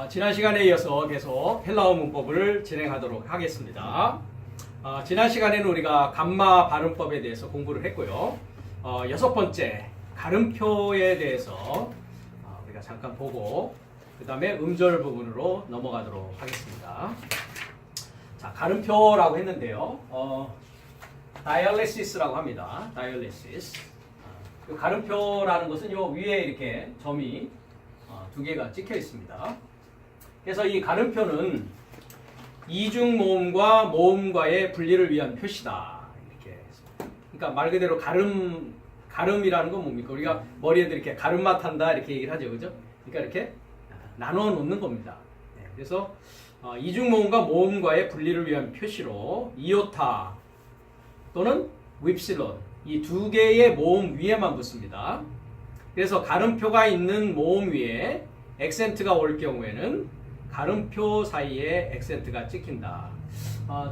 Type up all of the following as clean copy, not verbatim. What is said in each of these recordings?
지난 시간에 이어서 계속 헬라어 문법을 진행하도록 하겠습니다. 지난 시간에는 우리가 감마 발음법에 대해서 공부를 했고요. 여섯 번째 가름표에 대해서 우리가 잠깐 보고 그 다음에 음절 부분으로 넘어가도록 하겠습니다. 자, 가름표라고 했는데요. 다이얼레시스라고 합니다. 다이얼레시스. 가름표라는 것은 요 위에 이렇게 점이 두 개가 찍혀 있습니다. 그래서 이 가름표는 이중 모음과 모음과의 분리를 위한 표시다. 이렇게. 그러니까 말 그대로 가름이라는 건 뭡니까? 우리가 머리에도 이렇게 가름맛 한다 이렇게 얘기를 하죠, 그죠? 그러니까 이렇게 나눠 놓는 겁니다. 그래서 이중 모음과 모음과의 분리를 위한 표시로 이오타 또는 윕실론 이 두 개의 모음 위에만 붙습니다. 그래서 가름표가 있는 모음 위에 액센트가 올 경우에는 가름표 사이에 액센트가 찍힌다.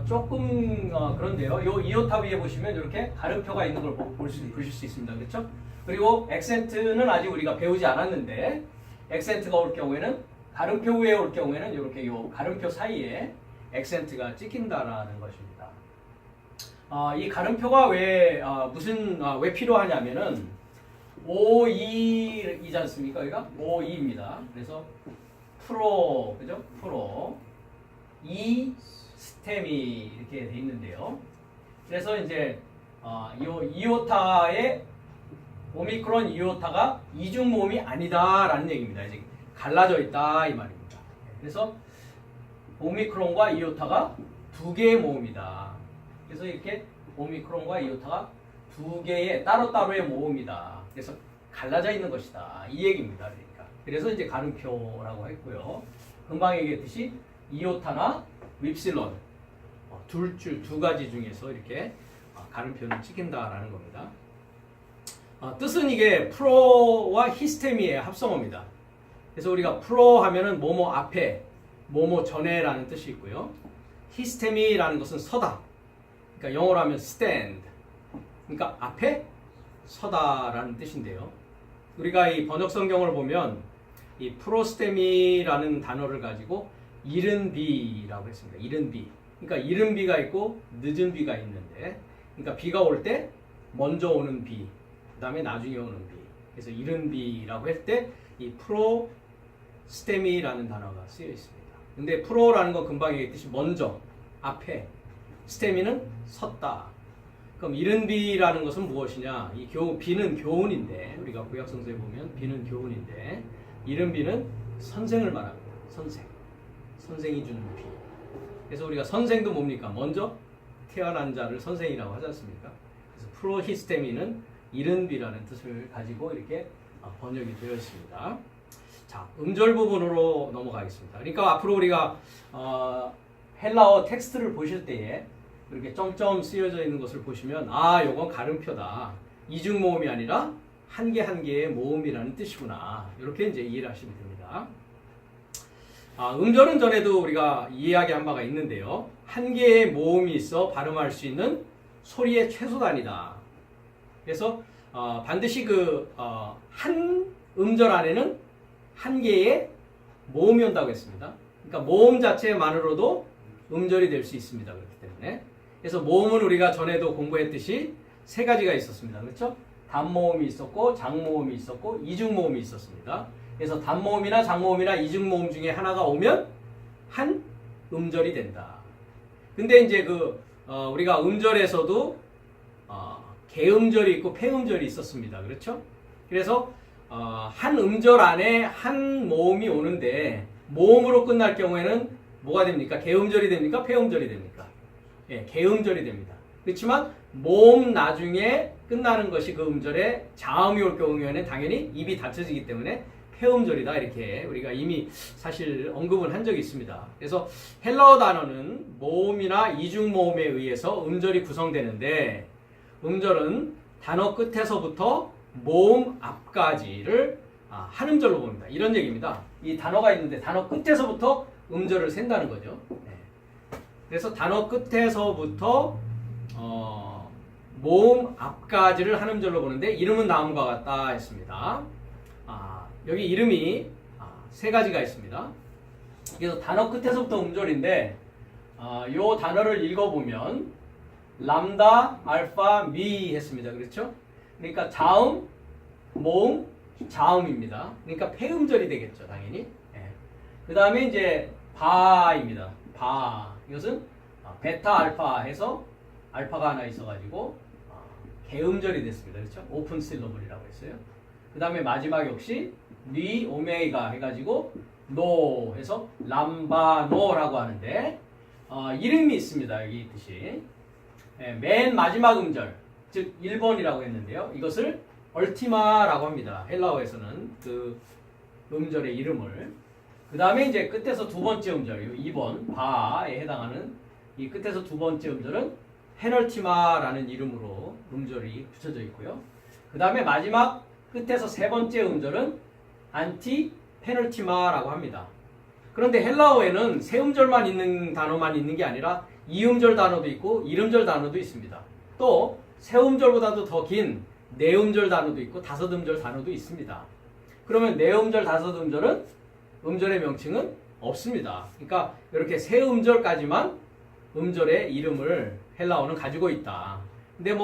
조금 그런데요. 요 이오타 위에 보시면 이렇게 가름표가 있는 걸 보실 수 있습니다. 그렇죠? 그리고 액센트는 아직 우리가 배우지 않았는데 액센트가 올 경우에는 가름표 위에 올 경우에는 이렇게 요 가름표 사이에 액센트가 찍힌다라는 것입니다. 이 가름표가 왜 필요하냐면은 O2이지 않습니까? 여기가 O2입니다. 그래서 프로, 그죠? 프로, 이 스템이 이렇게 돼 있는데요. 그래서 이제 이오타의 오미크론 이오타가 이중 모음이 아니다라는 얘기입니다. 이제 갈라져 있다 이 말입니다. 그래서 오미크론과 이오타가 두 개의 모음이다. 그래서 이렇게 오미크론과 이오타가 두 개의 따로따로의 모음이다. 그래서 갈라져 있는 것이다. 이 얘기입니다. 그러니까. 그래서 이제 가름표라고 했고요. 금방 얘기했듯이 이오타나 윕실론 두 가지 중에서 이렇게 가름표는 찍힌다라는 겁니다. 뜻은 이게 프로와 히스테미의 합성어입니다. 그래서 우리가 프로 하면은 뭐뭐 앞에, 뭐뭐 전에라는 뜻이 있고요. 히스테미라는 것은 서다. 그러니까 영어로 하면 stand. 그러니까 앞에 서다라는 뜻인데요. 우리가 이 번역 성경을 보면 이 프로스테미라는 단어를 가지고 이른 비라고 했습니다. 이른 비. 그러니까 이른 비가 있고 늦은 비가 있는데, 그러니까 비가 올 때 먼저 오는 비, 그 다음에 나중에 오는 비. 그래서 이른 비라고 할 때 이 프로스테미라는 단어가 쓰여 있습니다. 근데 프로라는 건 금방 얘기했듯이 먼저, 앞에, 스테미는 섰다. 그럼 이른 비라는 것은 무엇이냐? 비는 교훈인데, 우리가 구약 성서에 보면 비는 교훈인데, 이른 비는 선생을 말합니다. 선생이 주는 비. 그래서 우리가 선생도 뭡니까? 먼저 태어난 자를 선생이라고 하지 않습니까? 그래서 프로히스테미는 이른 비라는 뜻을 가지고 이렇게 번역이 되어 있습니다. 자, 음절 부분으로 넘어가겠습니다. 그러니까 앞으로 우리가 헬라어 텍스트를 보실 때에 이렇게 점점 쓰여져 있는 것을 보시면 요건 가름표다. 이중 모음이 아니라 한 개 한 개의 모음이라는 뜻이구나. 이렇게 이제 이해를 하시면 됩니다. 음절은 전에도 우리가 이야기한 바가 있는데요. 한 개의 모음이 있어 발음할 수 있는 소리의 최소단이다. 그래서 반드시 한 음절 안에는 한 개의 모음이 온다고 했습니다. 그러니까 모음 자체만으로도 음절이 될 수 있습니다. 그렇기 때문에. 그래서 모음은 우리가 전에도 공부했듯이 세 가지가 있었습니다. 그렇죠? 단모음이 있었고 장모음이 있었고 이중모음이 있었습니다. 그래서 단모음이나 장모음이나 이중모음 중에 하나가 오면 한 음절이 된다. 근데 이제 우리가 음절에서도 개음절이 있고 폐음절이 있었습니다. 그렇죠? 그래서 한 음절 안에 한 모음이 오는데 모음으로 끝날 경우에는 뭐가 됩니까? 개음절이 됩니까? 폐음절이 됩니까? 예, 개음절이 됩니다. 그렇지만 모음 나중에 끝나는 것이 그 음절에 자음이 올 경우에는 당연히 입이 닫혀지기 때문에 폐음절이다. 이렇게 우리가 이미 사실 언급을 한 적이 있습니다. 그래서 헬라어 단어는 모음이나 이중모음에 의해서 음절이 구성되는데 음절은 단어 끝에서부터 모음 앞까지를 한 음절로 봅니다. 이런 얘기입니다. 이 단어가 있는데 단어 끝에서부터 음절을 센다는 거죠. 그래서 단어 끝에서부터 모음 앞까지를 한 음절로 보는데 이름은 다음과 같다 했습니다. 여기 이름이 세 가지가 있습니다. 그래서 단어 끝에서부터 음절인데 요 단어를 읽어보면 람다, 알파, 미 했습니다. 그렇죠? 그러니까 자음, 모음, 자음입니다. 그러니까 폐음절이 되겠죠, 당연히. 예. 그 다음에 이제 바입니다. 바. 이것은 베타, 알파 해서 알파가 하나 있어가지고 개음절이 됐습니다. 그렇죠? 오픈 실러블이라고 했어요. 그 다음에 마지막 역시 리, 오메가 해가지고 노 해서 람바노라고 하는데 이름이 있습니다. 여기 있듯이. 예, 맨 마지막 음절, 즉 1번이라고 했는데요. 이것을 얼티마라고 합니다. 헬라어에서는 그 음절의 이름을. 그 다음에 이제 끝에서 두 번째 음절, 2번 바에 해당하는 이 끝에서 두 번째 음절은 페널티마라는 이름으로 음절이 붙여져 있고요. 그 다음에 마지막 끝에서 세 번째 음절은 안티 페널티마라고 합니다. 그런데 헬라어에는 세 음절만 있는 단어만 있는 게 아니라 이음절 단어도 있고 일음절 단어도 있습니다. 또 세 음절보다도 더 긴 네 음절 단어도 있고 다섯 음절 단어도 있습니다. 그러면 네 음절, 다섯 음절은 음절의 명칭은 없습니다. 그러니까 이렇게 세 음절까지만 음절의 이름을 헬라어는 가지고 있다. 근데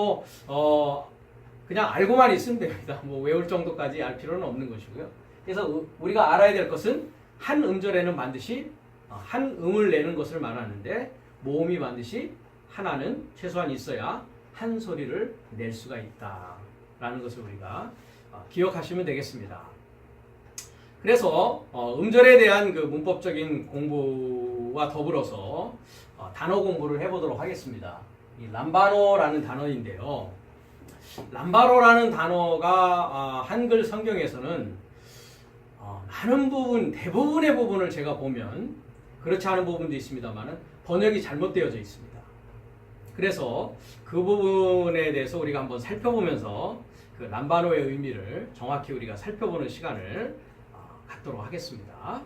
그냥 알고만 있으면 됩니다. 외울 정도까지 알 필요는 없는 것이고요. 그래서 우리가 알아야 될 것은 한 음절에는 반드시 한 음을 내는 것을 말하는데 모음이 반드시 하나는 최소한 있어야 한 소리를 낼 수가 있다라는 것을 우리가 기억하시면 되겠습니다. 그래서 음절에 대한 그 문법적인 공부와 더불어서 단어 공부를 해보도록 하겠습니다. 이 람바노라는 단어인데요. 람바노라는 단어가 한글 성경에서는 많은 부분, 대부분의 부분을 제가 보면 그렇지 않은 부분도 있습니다만 번역이 잘못되어져 있습니다. 그래서 그 부분에 대해서 우리가 한번 살펴보면서 그 람바노의 의미를 정확히 우리가 살펴보는 시간을 갖도록 하겠습니다.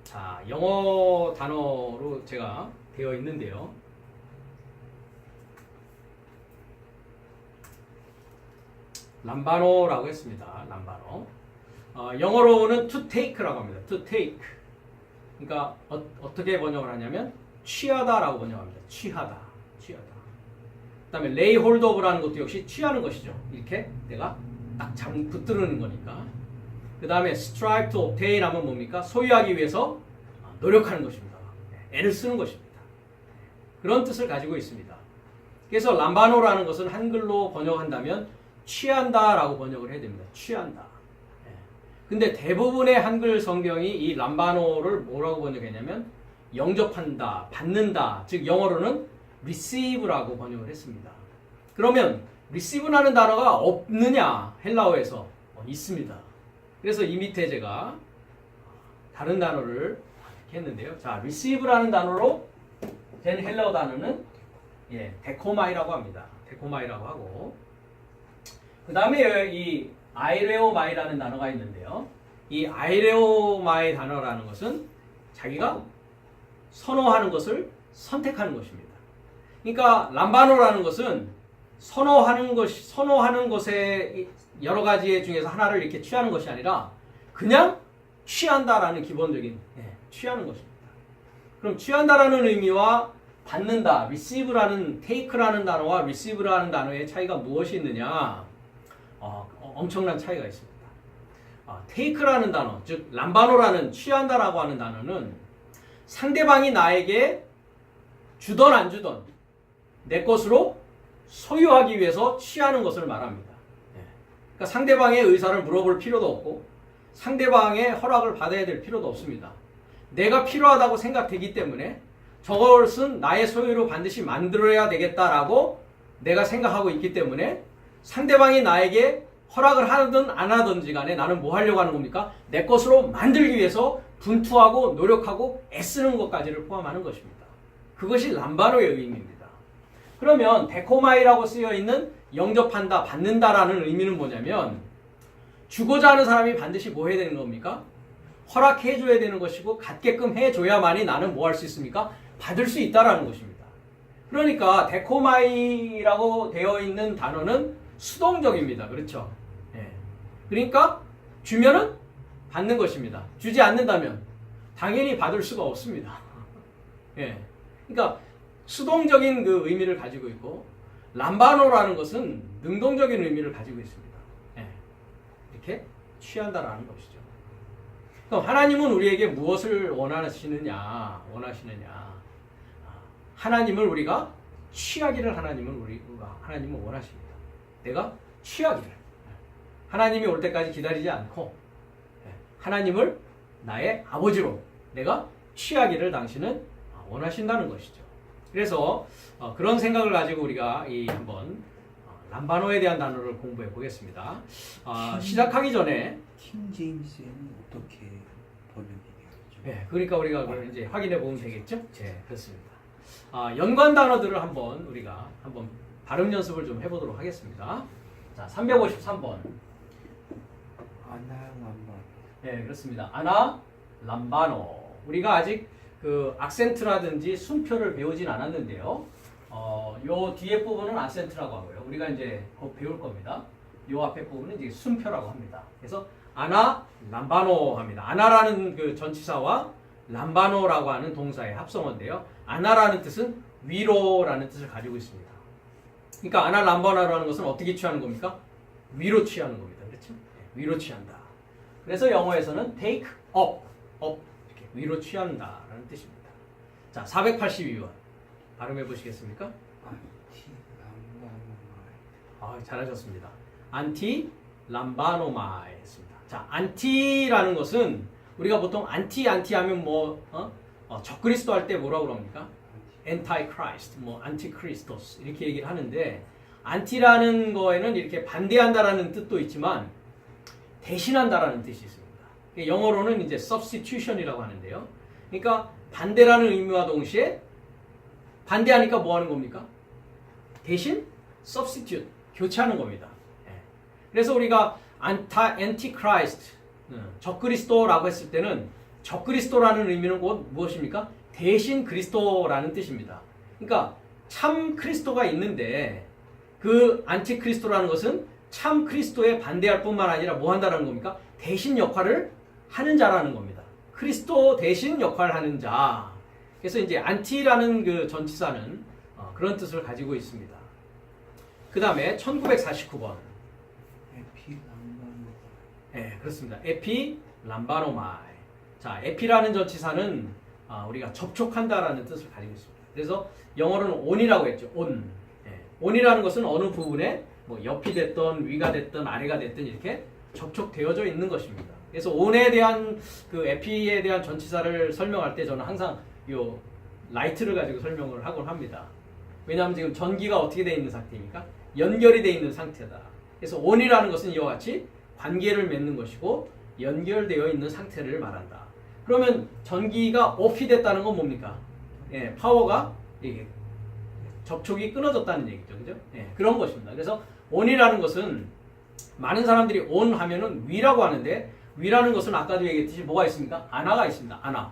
자, 영어 단어로 제가 되어 있는데요. 람바노라고 했습니다. 람바노. 영어로는 to take라고 합니다. to take. 그러니까 어떻게 번역을 하냐면 취하다라고 번역합니다. 취하다. 그 다음에 lay hold of라는 것도 역시 취하는 것이죠. 이렇게 내가 딱 붙드는 거니까. 그 다음에 strive to obtain 하면 뭡니까? 소유하기 위해서 노력하는 것입니다. 애를 쓰는 것입니다. 그런 뜻을 가지고 있습니다. 그래서 람바노라는 것은 한글로 번역한다면 취한다라고 번역을 해야 됩니다. 취한다. 근데 대부분의 한글 성경이 이 람바노를 뭐라고 번역했냐면 영접한다, 받는다. 즉 영어로는 receive라고 번역을 했습니다. 그러면 receive라는 단어가 없느냐? 헬라어에서 있습니다. 그래서 이 밑에 제가 다른 단어를 했는데요. 자, receive라는 단어로 된 헬라어 단어는 데코마이라고 합니다. 데코마이라고 하고 그 다음에 이 아이레오마이라는 단어가 있는데요. 이 아이레오마이 단어라는 것은 자기가 선호하는 것을 선택하는 것입니다. 그러니까 람바노라는 것은 선호하는 것에 여러 가지 중에서 하나를 이렇게 취하는 것이 아니라 그냥 취한다라는 기본적인 취하는 것입니다. 그럼 취한다라는 의미와 받는다, receive라는 take라는 단어와 receive라는 단어의 차이가 무엇이 있느냐? 엄청난 차이가 있습니다. take라는 단어, 즉 람바노라는 취한다라고 하는 단어는 상대방이 나에게 주던 안 주던 내 것으로 소유하기 위해서 취하는 것을 말합니다. 그러니까 상대방의 의사를 물어볼 필요도 없고 상대방의 허락을 받아야 될 필요도 없습니다. 내가 필요하다고 생각되기 때문에 저것은 나의 소유로 반드시 만들어야 되겠다라고 내가 생각하고 있기 때문에 상대방이 나에게 허락을 하든 안 하든지 간에 나는 뭐 하려고 하는 겁니까? 내 것으로 만들기 위해서 분투하고 노력하고 애쓰는 것까지를 포함하는 것입니다. 그것이 람바노의 의미입니다. 그러면 데코마이라고 쓰여있는 영접한다, 받는다라는 의미는 뭐냐면 주고자 하는 사람이 반드시 뭐 해야 되는 겁니까? 허락해줘야 되는 것이고 갖게끔 해줘야만이 나는 뭐 할 수 있습니까? 받을 수 있다라는 것입니다. 그러니까 데코마이라고 되어 있는 단어는 수동적입니다. 그렇죠? 그러니까 주면은 받는 것입니다. 주지 않는다면 당연히 받을 수가 없습니다. 예. 그러니까 수동적인 그 의미를 가지고 있고 람바노라는 것은 능동적인 의미를 가지고 있습니다. 예. 이렇게 취한다라는 것이죠. 그럼 하나님은 우리에게 무엇을 원하시느냐? 하나님을 우리가 취하기를 하나님은 원하십니다. 내가 취하기를. 하나님이 올 때까지 기다리지 않고 하나님을 나의 아버지로 내가 취하기를 당신은 원하신다는 것이죠. 그래서 그런 생각을 가지고 우리가 한번 람바노에 대한 단어를 공부해 보겠습니다. 시작하기 전에 킹 제임스에는 어떻게 번역이 되었죠? 네, 그러니까 우리가 그걸 이제 확인해 보면 되겠죠? 네, 그렇습니다. 연관 단어들을 우리가 한번 발음 연습을 좀 해보도록 하겠습니다. 자, 353번. 아나 람바노. 네, 그렇습니다. 아나 람바노. 우리가 아직 그 악센트라든지 순표를 배우진 않았는데요. 요 뒤에 부분은 악센트라고 하고요. 우리가 이제 곧 배울 겁니다. 요 앞에 부분은 이제 순표라고 합니다. 그래서 아나 람바노 합니다. 아나라는 그 전치사와 람바노라고 하는 동사의 합성어인데요. 아나라는 뜻은 위로라는 뜻을 가지고 있습니다. 그러니까 아나 람바노라는 것은 어떻게 취하는 겁니까? 위로 취하는 겁니다. 그렇죠? 위로 취한다. 그래서 영어에서는 take up 이렇게 위로 취한다라는 뜻입니다. 자, 482번 발음해 보시겠습니까? 안티 람바노마이. 잘하셨습니다. 안티 람바노마이였습니다. 자, 안티라는 것은 우리가 보통 안티 하면 적그리스도 할 때 뭐라고 그럽니까? anti-Christ, anti-Christos 이렇게 얘기를 하는데 안티라는 거에는 이렇게 반대한다라는 뜻도 있지만 대신한다라는 뜻이 있습니다. 영어로는 이제 substitution이라고 하는데요. 그러니까 반대라는 의미와 동시에 반대하니까 뭐 하는 겁니까? 대신 substitute, 교체하는 겁니다. 그래서 우리가 anti-Christ, 적그리스도라고 했을 때는 적그리스도라는 의미는 곧 무엇입니까? 대신 그리스도라는 뜻입니다. 그러니까 참 그리스도가 있는데 그 안티크리스도라는 것은 참 그리스도에 반대할 뿐만 아니라 뭐 한다는 겁니까? 대신 역할을 하는 자라는 겁니다. 그리스도 대신 역할을 하는 자. 그래서 이제 안티라는 그 전치사는 그런 뜻을 가지고 있습니다. 그 다음에 1949번. 에피 람바노마이. 네, 그렇습니다. 에피 람바노마이. 자, 에피라는 전치사는 우리가 접촉한다라는 뜻을 가지고 있습니다. 그래서 영어로는 on이라고 했죠. on. on이라는 것은 어느 부분에 옆이 됐든 위가 됐든 아래가 됐든 이렇게 접촉되어져 있는 것입니다. 그래서 on에 대한 그 에피에 대한 전치사를 설명할 때 저는 항상 요 라이트를 가지고 설명을 하곤 합니다. 왜냐하면 지금 전기가 어떻게 되어 있는 상태입니까? 연결이 되어 있는 상태다. 그래서 on이라는 것은 이와 같이 관계를 맺는 것이고 연결되어 있는 상태를 말한다. 그러면 전기가 off이 됐다는 건 뭡니까? 파워가 이게 접촉이 끊어졌다는 얘기죠. 그죠? 그런 것입니다. 그래서 on이라는 것은 많은 사람들이 on 하면은 위라고 하는데 위라는 것은 아까도 얘기했듯이 뭐가 있습니까? 아나가 있습니다. 아나.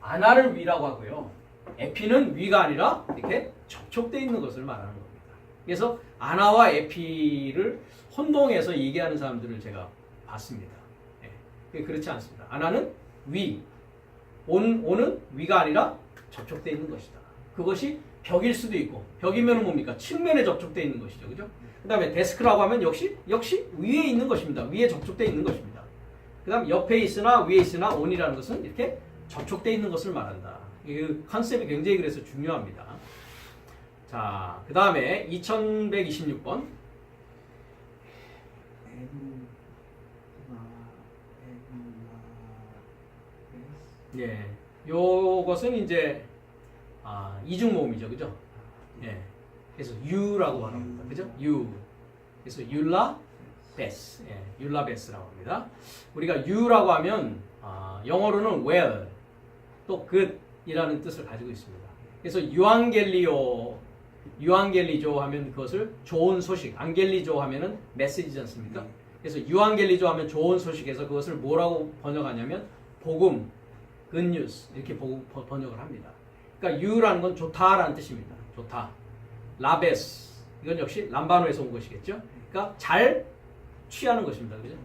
아나를 위라고 하고요. 에피는 위가 아니라 이렇게 접촉되어 있는 것을 말하는 겁니다. 그래서 아나와 에피를 혼동해서 얘기하는 사람들을 제가 봤습니다. 그렇지 않습니다. 아나는 위, on은 위가 아니라 접촉되어 있는 것이다. 그것이 벽일 수도 있고 벽이면 뭡니까? 측면에 접촉되어 있는 것이죠. 그죠? 그 다음에 데스크라고 하면 역시 위에 있는 것입니다. 위에 접촉되어 있는 것입니다. 그 다음 옆에 있으나 위에 있으나 on이라는 것은 이렇게 접촉되어 있는 것을 말한다. 이 컨셉이 굉장히 그래서 중요합니다. 자, 그 다음에 2126번. 예, 요것은 이제 이중 모음이죠, 그죠? 예, 그래서 유라고 말합니다, 그죠? 유. 그래서 율라베스, 율라베스라고 합니다. 우리가 유라고 하면 영어로는 well, 또 good이라는 뜻을 가지고 있습니다. 그래서 유앙겔리조 하면 그것을 좋은 소식, 안겔리조 하면은 메시지지 않습니까? 그래서 유앙겔리조 하면 좋은 소식에서 그것을 뭐라고 번역하냐면 복음, good news 이렇게 번역을 합니다. 그러니까 유라는 건 좋다라는 뜻입니다. 좋다. 라베스 이건 역시 람바노에서 온 것이겠죠. 그러니까 잘 취하는 것입니다. 그죠?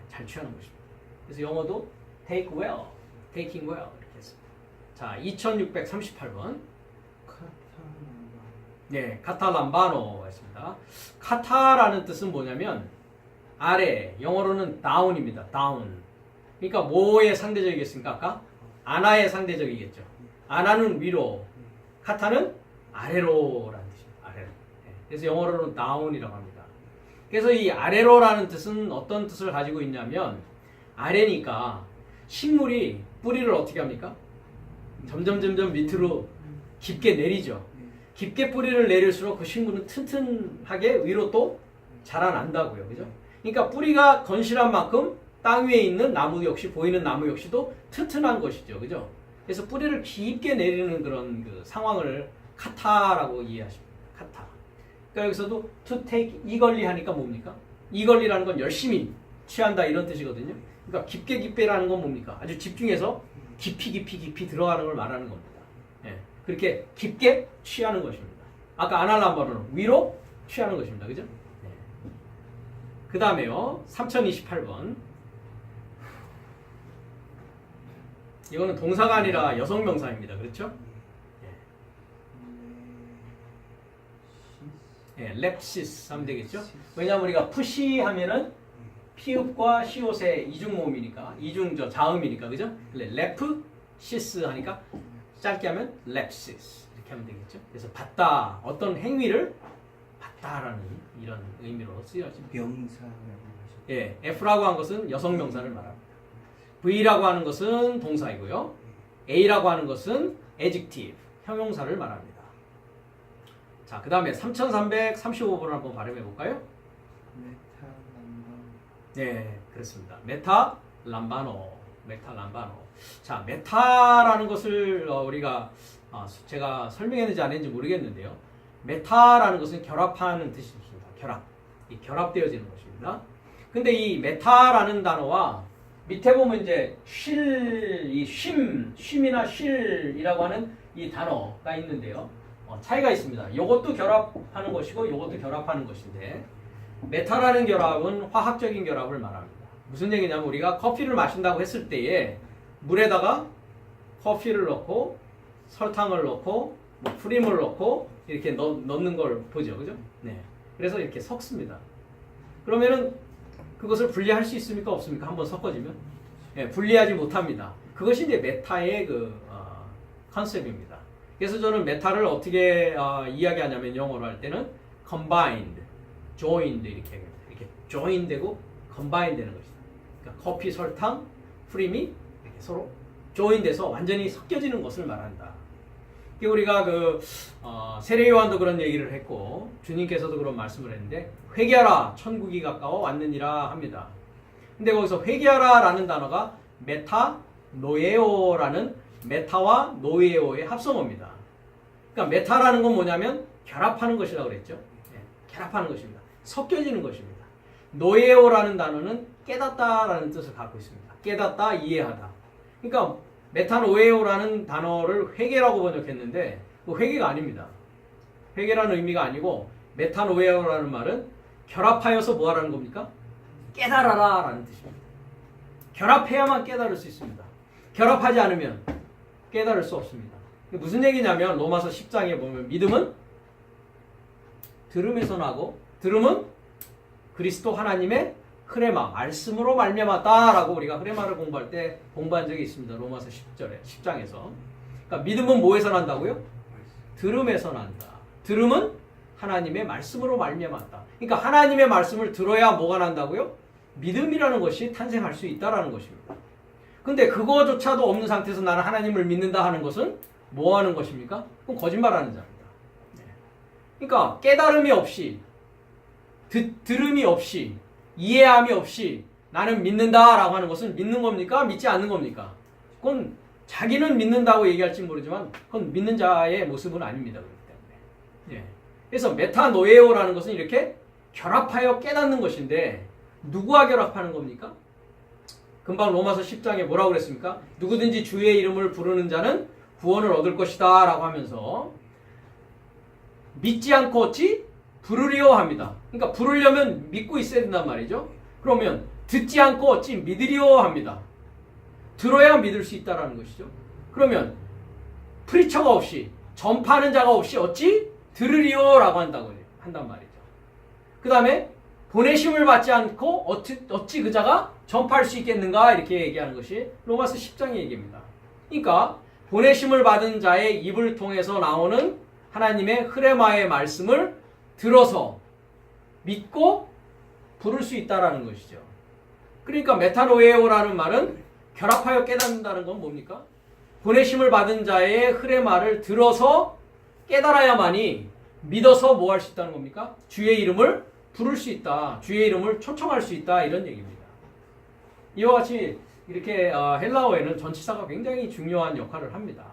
잘 취하는 것입니다. 그래서 영어도 take well, taking well 이렇게 했습니다. 자, 2638번. 카타란바. 네, 카탈람바노 했습니다. 카타라는 뜻은 뭐냐면 아래, 영어로는 down입니다. down. 그러니까 뭐의 상대적이겠습니까? 아까 아나의 상대적이겠죠. 아나는 위로, 카타는 아래로라는 뜻입니다. 아래로. 네, 그래서 영어로는 down이라고 합니다. 그래서 이 아래로라는 뜻은 어떤 뜻을 가지고 있냐면 아래니까 식물이 뿌리를 어떻게 합니까? 점점 밑으로 깊게 내리죠. 깊게 뿌리를 내릴수록 그 식물은 튼튼하게 위로 또 자라난다고요. 그죠? 그러니까 뿌리가 건실한 만큼 땅 위에 있는 나무 역시, 보이는 나무 역시도 튼튼한 것이죠. 그죠? 그래서 뿌리를 깊게 내리는 그런 그 상황을 카타라고 이해하십니다. 카타. 그러니까 여기서도 to take eagerly 하니까 뭡니까? eagerly라는 건 열심히 취한다 이런 뜻이거든요. 그러니까 깊게라는 건 뭡니까? 아주 집중해서 깊이 들어가는 걸 말하는 겁니다. 예. 그렇게 깊게 취하는 것입니다. 아까 아날람바로는 위로 취하는 것입니다. 그죠? 네. 그 다음에요. 3028번. 이거는 동사가 아니라 여성명사입니다. 그렇죠? 예, 렙시스 하면 되겠죠? 왜냐하면 우리가 푸시 하면은 피읍과 시옷의 이중모음이니까, 자음이니까, 그죠? 렙프, 시스 하니까 짧게 하면 렙시스 이렇게 하면 되겠죠? 그래서 받다, 어떤 행위를 받다라는 이런 의미로 쓰여집니다. 명사라고 하셨죠. 예, F라고 한 것은 여성명사를 말합니다. V라고 하는 것은 동사이고요. A라고 하는 것은 adjective, 형용사를 말합니다. 자, 그 다음에 3335번을 한번 발음해 볼까요? 메타란바. 네, 그렇습니다. 메타람바노. 자, 메타라는 것을 우리가 제가 설명했는지 안 했는지 모르겠는데요. 메타라는 것은 결합하는 뜻이 있습니다. 결합되어지는 것입니다. 근데 이 메타라는 단어와 밑에 보면 이제 쉼이나 쉴이라고 하는 이 단어가 있는데요. 차이가 있습니다. 이것도 결합하는 것이고 이것도 결합하는 것인데 메타라는 결합은 화학적인 결합을 말합니다. 무슨 얘기냐면 우리가 커피를 마신다고 했을 때에 물에다가 커피를 넣고 설탕을 넣고 뭐 프림을 넣고 이렇게 넣는 걸 보죠. 그죠? 네. 그래서 이렇게 섞습니다. 그러면은 그것을 분리할 수 있습니까? 없습니까? 한번 섞어지면? 네, 분리하지 못합니다. 그것이 이제 메타의 컨셉입니다. 그래서 저는 메타를 어떻게 이야기하냐면 영어로 할 때는 combined, joined 이렇게 join 되고 combine 되는 것이다. 그러니까 커피, 설탕, 프림이 이렇게 서로 join 돼서 완전히 섞여지는 것을 말한다. 우리가 세례 요한도 그런 얘기를 했고 주님께서도 그런 말씀을 했는데 회개하라 천국이 가까워 왔느니라 합니다. 근데 거기서 회개하라라는 단어가 메타 노에오라는 메타와 노에오의 합성어입니다. 그러니까 메타라는 건 뭐냐면 결합하는 것이라고 그랬죠. 네, 결합하는 것입니다. 섞여지는 것입니다. 노에오라는 단어는 깨닫다라는 뜻을 갖고 있습니다. 깨닫다, 이해하다. 그러니까 메타노에오라는 단어를 회개라고 번역했는데 그 회개가 아닙니다. 회개라는 의미가 아니고 메타노에오라는 말은 결합하여서 뭐 하라는 겁니까? 깨달아라 라는 뜻입니다. 결합해야만 깨달을 수 있습니다. 결합하지 않으면 깨달을 수 없습니다. 무슨 얘기냐면 로마서 10장에 보면 믿음은 들음에서 나고 들음은 그리스도 하나님의 흐레마, 말씀으로 말미암았다라고 우리가 흐레마를 공부할 때 공부한 적이 있습니다. 로마서 10장에서. 그러니까 믿음은 뭐에서 난다고요? 들음에서 난다. 들음은 하나님의 말씀으로 말미암았다. 그러니까 하나님의 말씀을 들어야 뭐가 난다고요? 믿음이라는 것이 탄생할 수 있다라는 것입니다. 근데 그거조차도 없는 상태에서 나는 하나님을 믿는다 하는 것은 뭐 하는 것입니까? 그럼 거짓말하는 자입니다. 그러니까 깨달음이 없이 들음이 없이 이해함이 없이 나는 믿는다라고 하는 것은 믿는 겁니까? 믿지 않는 겁니까? 그건 자기는 믿는다고 얘기할지 모르지만 그건 믿는 자의 모습은 아닙니다. 그렇기 때문에. 그래서 메타노에오라는 것은 이렇게 결합하여 깨닫는 것인데 누구와 결합하는 겁니까? 금방 로마서 10장에 뭐라고 그랬습니까? 누구든지 주의 이름을 부르는 자는 구원을 얻을 것이다 라고 하면서 믿지 않고 어찌 부르리오 합니다. 그러니까 부르려면 믿고 있어야 된단 말이죠. 그러면 듣지 않고 어찌 믿으리오 합니다. 들어야 믿을 수 있다라는 것이죠. 그러면 프리처가 없이 전파하는 자가 없이 어찌 들으리요라고 한단 말이죠. 그 다음에 보내심을 받지 않고 어찌 그 자가 전파할 수 있겠는가 이렇게 얘기하는 것이 로마서 10장의 얘기입니다. 그러니까 보내심을 받은 자의 입을 통해서 나오는 하나님의 흐레마의 말씀을 들어서 믿고 부를 수 있다라는 것이죠. 그러니까 메타노에오라는 말은 결합하여 깨닫는다는 건 뭡니까? 보내심을 받은 자의 흐레마를 들어서 깨달아야만이 믿어서 뭐 할 수 있다는 겁니까? 주의 이름을 부를 수 있다. 주의 이름을 초청할 수 있다. 이런 얘기입니다. 이와 같이 이렇게 헬라어에는 전치사가 굉장히 중요한 역할을 합니다.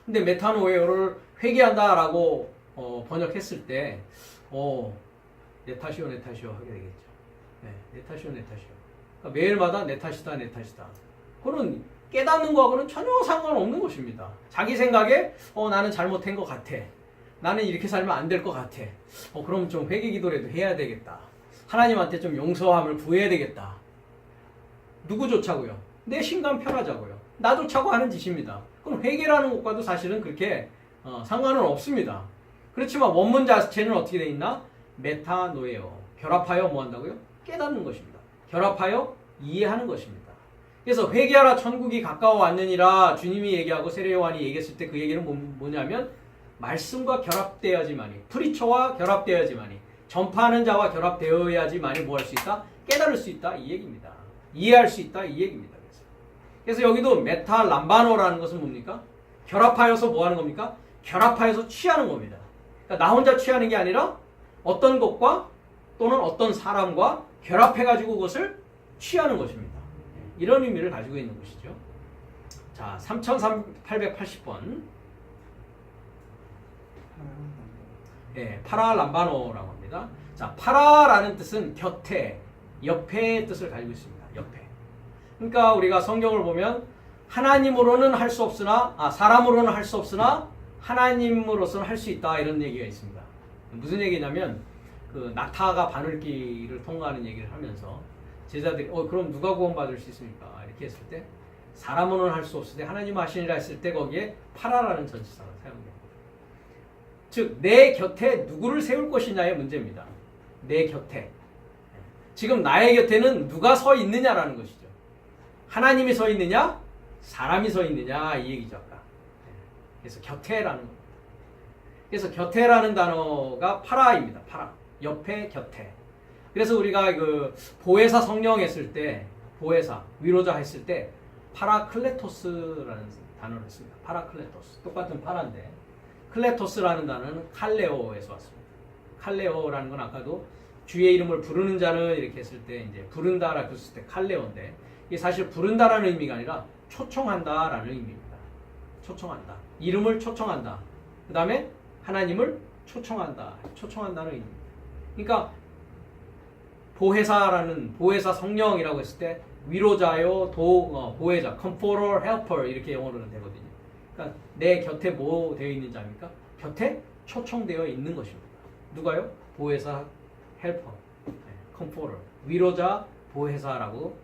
근데 메타노에오를 회개한다라고 번역했을 때 내 탓이요 하게 되겠죠. 네, 내 탓이요. 그러니까 매일마다 내 탓이다. 그거는 깨닫는 거하고는 전혀 상관없는 것입니다. 자기 생각에 나는 잘못한 것 같아. 나는 이렇게 살면 안 될 것 같아. 그럼 좀 회개 기도라도 해야 되겠다. 하나님한테 좀 용서함을 구해야 되겠다. 누구조차고요. 내 신간 편하자고요. 나조차고 하는 짓입니다. 그럼 회개라는 것과도 사실은 그렇게 상관은 없습니다. 그렇지만 원문 자체는 어떻게 되어 있나? 메타노에오. 결합하여 뭐 한다고요? 깨닫는 것입니다. 결합하여 이해하는 것입니다. 그래서 회개하라 천국이 가까워 왔느니라 주님이 얘기하고 세례 요한이 얘기했을 때 그 얘기는 뭐냐면 말씀과 결합되어야지만이 프리처와 결합되어야지만이 전파하는 자와 결합되어야지만이 뭐 할 수 있다? 깨달을 수 있다 이 얘기입니다. 이해할 수 있다 이 얘기입니다. 그래서 여기도 메타 람바노라는 것은 뭡니까? 결합하여서 뭐 하는 겁니까? 결합하여서 취하는 겁니다. 그러니까 나 혼자 취하는 게 아니라 어떤 것과 또는 어떤 사람과 결합해가지고 그것을 취하는 것입니다. 이런 의미를 가지고 있는 것이죠. 자, 3880번. 예, 파라람바노라고 합니다. 자, 파라라는 뜻은 곁에, 옆에의 뜻을 가지고 있습니다. 옆에. 그러니까 우리가 성경을 보면 하나님으로는 할 수 없으나, 사람으로는 할 수 없으나 하나님으로서는 할 수 있다 이런 얘기가 있습니다. 무슨 얘기냐면 그 낙타가 바늘길을 통과하는 얘기를 하면서 제자들이 그럼 누가 구원받을 수 있습니까? 이렇게 했을 때 사람으로는 할 수 없으되 하나님 하시니라 했을 때 거기에 파라라는 전치사가 사용됩니다. 즉 내 곁에 누구를 세울 것이냐의 문제입니다. 내 곁에. 지금 나의 곁에는 누가 서 있느냐라는 것이죠. 하나님이 서 있느냐? 사람이 서 있느냐? 이 얘기죠. 아까. 그래서 곁에라는 겁니다. 그래서 곁에라는 단어가 파라입니다. 파라. 옆에 곁에. 그래서 우리가 그 보혜사 성령 했을 때 보혜사 위로자 했을 때 파라클레토스라는 단어를 했습니다. 파라클레토스. 똑같은 파라인데 클레토스라는 단어는 칼레오에서 왔습니다. 칼레오라는 건 아까도 주의 이름을 부르는 자는 이렇게 했을 때 이제 부른다라고 했을 때 칼레오인데 이게 사실 부른다라는 의미가 아니라 초청한다라는 의미입니다. 초청한다. 이름을 초청한다. 그 다음에 하나님을 초청한다. 초청한다는 의미입니다. 그러니까 보혜사 성령이라고 했을 때 위로자요, 보혜자, comforter, helper 이렇게 영어로는 되거든요. 그러니까 내 곁에 뭐 되어 있는 자입니까? 곁에 초청되어 있는 것입니다. 누가요? 보혜사, helper, comforter, 위로자, 보혜사라고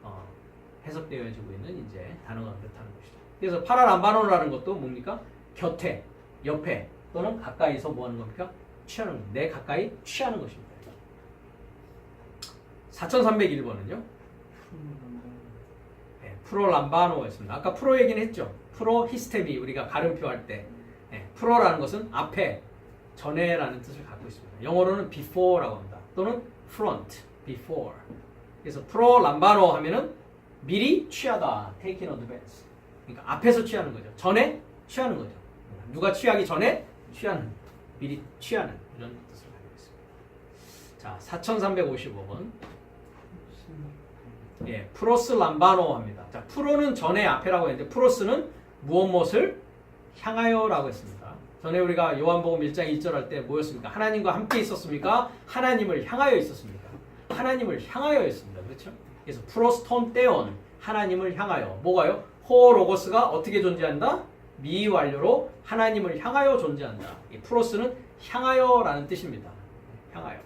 해석되어지고 있는 이제 단어가 그렇다는 것이죠. 그래서 파라람바노라는 것도 뭡니까? 곁에, 옆에 또는 가까이서 뭐 하는 겁니까? 취하는 겁니다. 내 가까이 취하는 것입니다. 4301번은요? 프로람바노였습니다. 아까 프로 얘기는 했죠. 프로 히스테미 우리가 가름표 할 때 프로라는 것은 앞에, 전에라는 뜻을 갖고 있습니다. 영어로는 before라고 합니다. 또는 front, before. 그래서 프로람바노 하면은 미리 취하다, take in advance. 그러니까 앞에서 취하는 거죠. 전에 취하는 거죠. 누가 취하기 전에 취하는, 미리 취하는 이런 뜻을 가지고 있습니다. 자, 4355번. 예, 프로스 람바노 합니다. 자, 프로는 전에 앞에라고 했는데 프로스는 무엇을 향하여라고 했습니다. 전에 우리가 요한복음 1장 1절 할 때 뭐였습니까? 하나님과 함께 있었습니까? 하나님을 향하여 있었습니까? 하나님을 향하여 있습니다. 그렇죠? 그래서 프로스톤 떼온 하나님을 향하여 뭐가요? 호로고스가 어떻게 존재한다? 미완료로 하나님을 향하여 존재한다. 이 프로스는 향하여라는 뜻입니다. 향하여.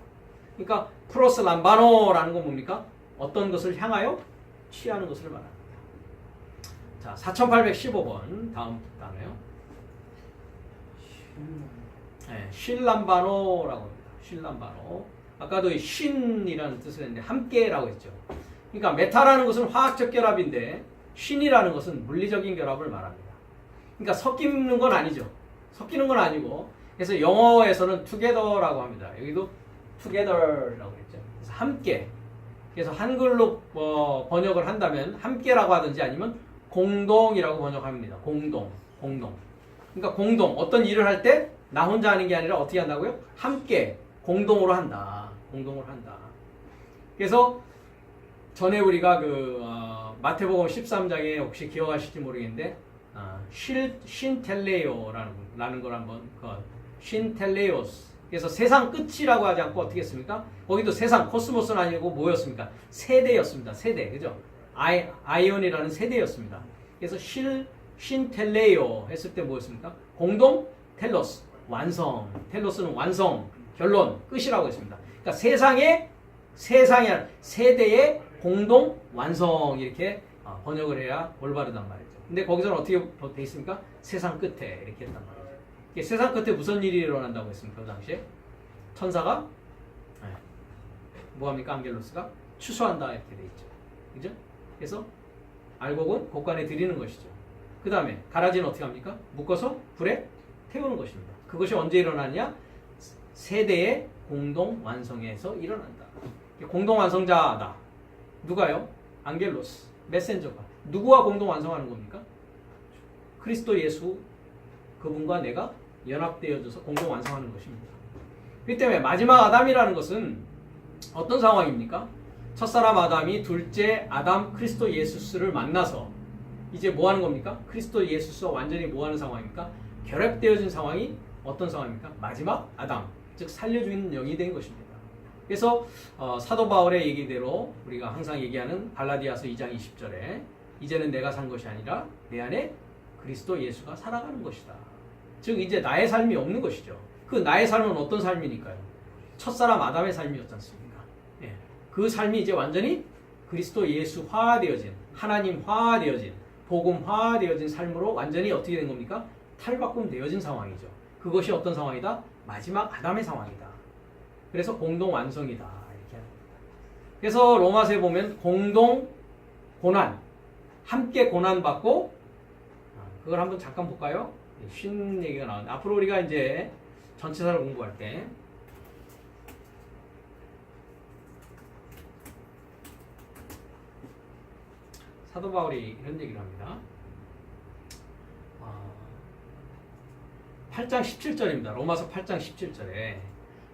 그러니까 프로스 람바노라는 건 뭡니까? 어떤 것을 향하여 취하는 것을 말합니다. 자, 4815번 다음 단어요. 네, 쉴람바노라고 합니다. 쉴람바노. 아까도 이 쉰이라는 뜻을 했는데 함께라고 했죠. 그러니까 메타라는 것은 화학적 결합인데 쉰이라는 것은 물리적인 결합을 말합니다. 그러니까 섞이는 건 아니죠. 섞이는 건 아니고 그래서 영어에서는 together라고 합니다. 여기도 together라고 했죠. 그래서 함께. 그래서 한글로 번역을 한다면 함께라고 하든지 아니면 공동이라고 번역합니다. 공동. 그러니까 공동. 어떤 일을 할 때 나 혼자 하는 게 아니라 어떻게 한다고요? 함께 공동으로 한다. 그래서 전에 우리가 마태복음 13장에 혹시 기억하실지 모르겠는데 신텔레오라는 걸 한번 신텔레오스. 그래서 세상 끝이라고 하지 않고 어떻게 했습니까? 거기도 세상 코스모스는 아니고 뭐였습니까? 세대였습니다. 세대. 그죠? 아이온이라는 세대였습니다. 그래서 신텔레오 했을 때 뭐였습니까? 공동 텔로스. 완성. 텔로스는 완성. 결론. 끝이라고 했습니다. 그러니까 세대의 공동 완성 이렇게 번역을 해야 올바르단 말이죠. 근데 거기서는 어떻게 돼 있습니까? 세상 끝에 이렇게 했단 말이죠. 세상 끝에 무슨 일이 일어난다고 했습니까? 그 당시에 천사가 뭐합니까? 안겔로스가 추수한다 이렇게 돼 있죠. 그죠? 그래서 알곡은 곡간에 들이는 것이죠. 그 다음에 가라지는 어떻게 합니까? 묶어서 불에 태우는 것입니다. 그것이 언제 일어나냐? 세대의 공동 완성에서 일어난다. 공동 완성자다. 누가요? 안겔로스, 메센저가. 누구와 공동 완성하는 겁니까? 그리스도 예수 그분과 내가 연합되어져서 공동 완성하는 것입니다. 그렇기 때문에 마지막 아담이라는 것은 어떤 상황입니까? 첫사람 아담이 둘째 아담 그리스도 예수스를 만나서 이제 뭐 하는 겁니까? 그리스도 예수스와 완전히 뭐 하는 상황입니까? 결합되어진 상황이 어떤 상황입니까? 마지막 아담, 즉 살려주는 영이 된 것입니다. 그래서 사도 바울의 얘기대로 우리가 항상 얘기하는 갈라디아서 2장 20절에 이제는 내가 산 것이 아니라 내 안에 그리스도 예수가 살아가는 것이다. 즉 이제 나의 삶이 없는 것이죠. 그 나의 삶은 어떤 삶이니까요? 첫사람 아담의 삶이었지 않습니까? 예. 그 삶이 이제 완전히 그리스도 예수 화되어진, 하나님 화되어진, 복음 화되어진 삶으로 완전히 어떻게 된 겁니까? 탈바꿈되어진 상황이죠. 그것이 어떤 상황이다? 마지막 아담의 상황이다. 그래서 공동 완성이다. 이렇게 합니다. 그래서 로마서에 보면 공동 고난, 함께 고난받고 그걸 한번 잠깐 볼까요? 쉰 얘기가 나오는데 앞으로 우리가 이제 전체사를 공부할 때 사도 바울이 이런 얘기를 합니다. 8장 17절입니다. 로마서 8장 17절에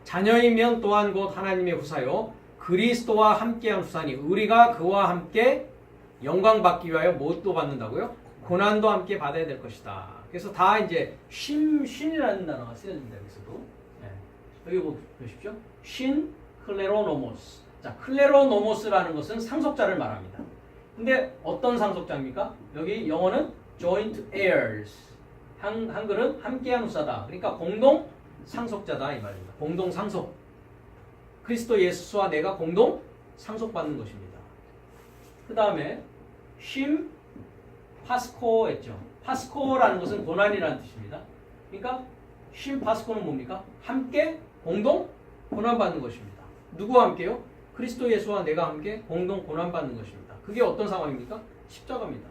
자녀이면 또한 곧 하나님의 후사요 그리스도와 함께한 후사니 우리가 그와 함께 영광 받기 위하여 무엇도 받는다고요? 고난도 함께 받아야 될 것이다. 그래서 다 이제 신이라는 단어가 쓰여집니다. 여기서도 여기 보십시오. 신 클레로노모스. 자, 클레로노모스라는 것은 상속자를 말합니다. 근데 어떤 상속자입니까? 여기 영어는 joint heirs. 한글은 함께한 후사다. 그러니까 공동 상속자다 이 말입니다. 공동 상속. 그리스도 예수와 내가 공동 상속받는 것입니다. 그 다음에 쉼 파스코 했죠. 파스코라는 것은 고난이라는 뜻입니다. 그러니까 쉼 파스코는 뭡니까? 함께 공동 고난받는 것입니다. 누구와 함께요? 그리스도 예수와 내가 함께 공동 고난받는 것입니다. 그게 어떤 상황입니까? 십자가입니다.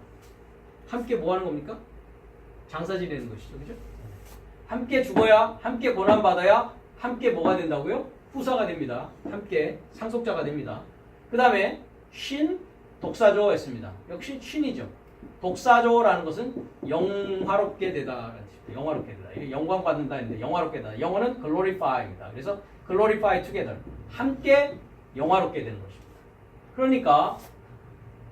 함께 뭐 하는 겁니까? 장사 지내는 것이죠. 그죠? 함께 죽어야, 함께 고난받아야, 함께 뭐가 된다고요? 후사가 됩니다. 함께 상속자가 됩니다. 그 다음에 신, 독사조 했습니다. 역시 신이죠. 독사조라는 것은 영화롭게 되다. 영화롭게 되다. 이게 영광 받는다 했는데 영화롭게 되다. 영어는 glorify입니다. 그래서 glorify together. 함께 영화롭게 되는 것입니다. 그러니까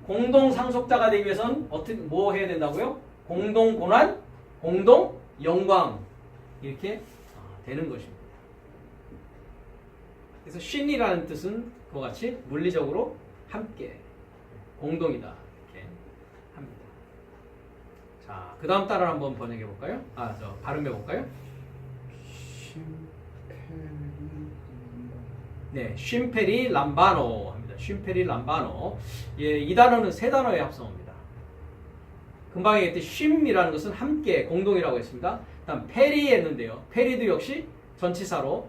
공동 상속자가 되기 위해서는 어떻게 뭐 해야 된다고요? 공동 고난, 공동 영광 이렇게 되는 것입니다. 그래서 신이라는 뜻은 그와 같이 물리적으로 함께 공동이다 이렇게 합니다. 자, 그 다음 단어를 한번 번역해 볼까요? 발음해 볼까요? 네, 쉼페리 람바노 합니다. 쉼페리 람바노. 예, 이 단어는 세 단어의 합성어입니다. 금방 얘기했듯이 쉼이라는 것은 함께, 공동이라고 했습니다. 다음 페리 했는데요. 페리도 역시 전치사로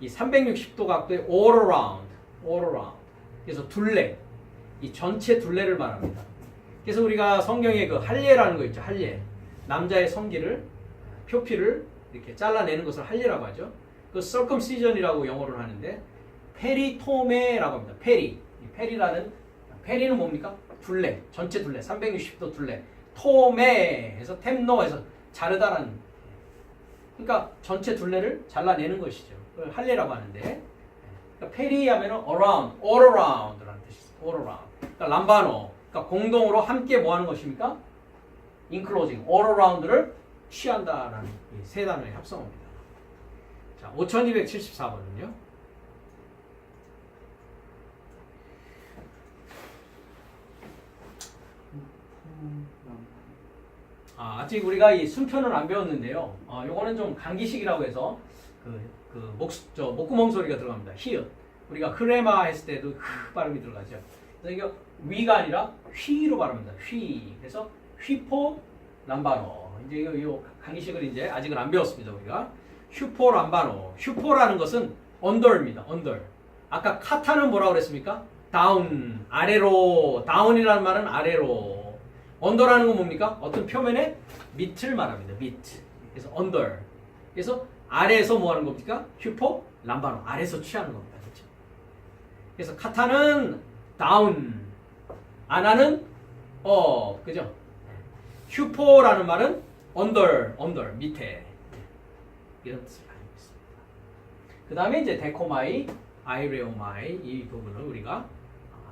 이 360도 각도의 all around, all around. 그래서 둘레, 이 전체 둘레를 말합니다. 그래서 우리가 성경에 그 할례라는 거 있죠. 할례. 남자의 성기를, 표피를 이렇게 잘라내는 것을 할례라고 하죠. 그 circumcision이라고 영어를 하는데 페리토메라고 합니다. 페리. 이 페리는 뭡니까? 둘레, 전체 둘레, 360도 둘레. 토메 해서 템노에서 자르다라는. 그러니까 전체 둘레를 잘라내는 것이죠. 그걸 할례라고 하는데. 그러니까 페리 하면은 around, all around라는 뜻이 있어요. all around. 그러니까 람바노. 그러니까 공동으로 함께 뭐 하는 것입니까? including, all around를 취한다라는 이 세 단어의 합성어입니다. 자, 5274번은요. 아직 우리가 이 순표는 안 배웠는데요. 요거는 좀 감기식이라고 해서 목구멍 소리가 들어갑니다. 히읗. 우리가 흐레마 했을 때도 흐 발음이 들어가죠. 그래서 이거 위가 아니라 휘로 발음합니다. 휘. 그래서 휘포 람바노. 이제 요 강의식을 이제 아직은 안 배웠습니다. 우리가 슈포 람바노. 슈포라는 것은 언더입니다. 언더. 아까 카타는 뭐라고 그랬습니까? 다운, 아래로. 다운이라는 말은 아래로. 언더라는 건 뭡니까? 어떤 표면의 밑을 말합니다. 밑. 그래서 언더. 그래서 아래에서 뭐 하는 겁니까? 슈포 람바노. 아래에서 취하는 겁니다. 그렇죠? 그래서 카타는 다운, 아나는 그죠? 슈포라는 말은 언더 밑에 이런 뜻을 가지고 있습니다. 그 다음에 이제 데코마이, 아이레오마이 이 부분을 우리가